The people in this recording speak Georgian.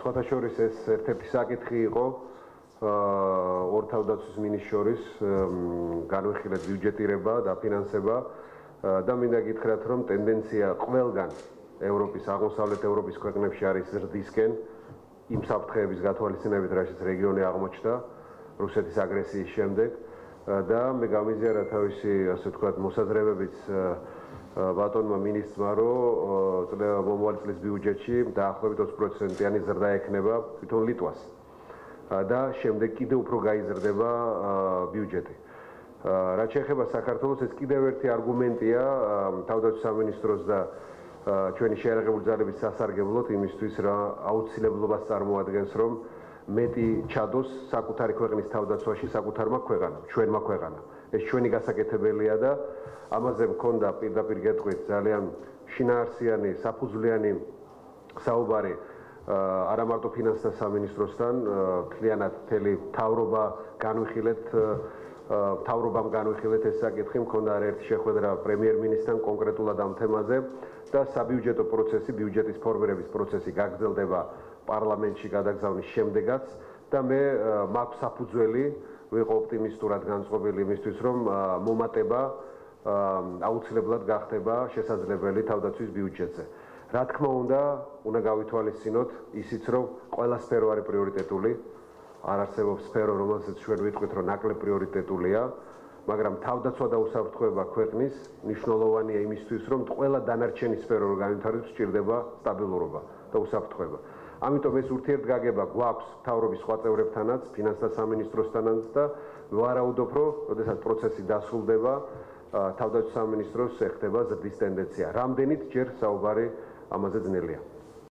სხვათა შორის ეს ერთ-ერთი საკითხი იყო ორ თავდაცვის მინისტრს შორის განვიხილეთ ბიუჯეტირება და ფინანსება და მინდა გითხრათ რომ ტენდენცია ყველგან ევროპის აღმოსავლეთ ევროპის ქვეყნებში არის ზრდისკენ იმ საფრთხეების გათვალისწინებით რასაც რეგიონი აღმოჩნდა რუსეთის აგრესიის შემდეგ და მე გამიზიარა თავისი ასე ვთქვათ მოსაზრებებით ბატონმა მინისტრმა რომ მომავალ წლის ბიუჯეტში დაახლოებით 20%-იანი ზრდა ექნება თვითონ ლიტვას და შემდეგ კიდევ უფრო გაიზრდება ბიუჯეტი. რაც შეეხება საქართველოს ეს კიდევ ერთი არგუმენტია თავდაცვის სამინისტროს და ჩვენი შეიარაღებული ძალების სასარგებლოდ იმისთვის რა აუცილებლობას წარმოადგენს რომ მეტი ჩადოს საკუთარი ქვეყნის თავდაცვაში საკუთარმა ქვეყანამ, ჩვენმა ქვეყანამ. ეს ჩვენი გასაკეთებელია და ამაზე მქონდა პირდაპირ გეტყვით ძალიან შინაარსიანი, საფუძვლიანი საუბარი არა მარტო ფინანსთა სამინისტროსთან, მთლიანად მთელი მთავრობამ განვიხილეთ ეს საკითხი, მქონდა არაერთი შეხვედრა პრემიერ-მინისტრთან კონკრეტულად ამ თემაზე და საბიუჯეტო პროცესი, ბიუჯეტის ფორმირების პროცესი გაგრძელდება პარლამენტში გადაგზავნის შემდეგაც და მე მაქვს საფუძველი ვიყო ოპტიმისტურად განწყობილი იმისთვის რომ მომატება აუცილებლად გახდება შესაძლებელი თავდაცვის ბიუჯეტზე. რა თქმა უნდა გავითვალისწინოთ ისიც რომ ყველა სფერო არის პრიორიტეტული, არ არსებობს სფერო რომელსაც ჩვენ ვიტყვით რომ ნაკლებ პრიორიტეტულია, მაგრამ თავდაცვა და უსაფრთხოება ქვეყნის მნიშვნელოვანია იმისთვის რომ ყველა დანარჩენი სფერო რომ განვითარდეს სჭირდება სტაბილურობა და უსაფრთხოება. ამიტომ ეს ურთიერთგაგება გვაქვს მთავრობის სხვა წევრებთანაც, ფინანსთა სამინისტროსთანაც და ვარაუდობ რომ როდესაც პროცესი დასრულდება თავდაცვის სამინისტროს ეხდება ზრდის ტენდენცია. რამდენიც ჯერ საუბარი ამაზე ძნელია.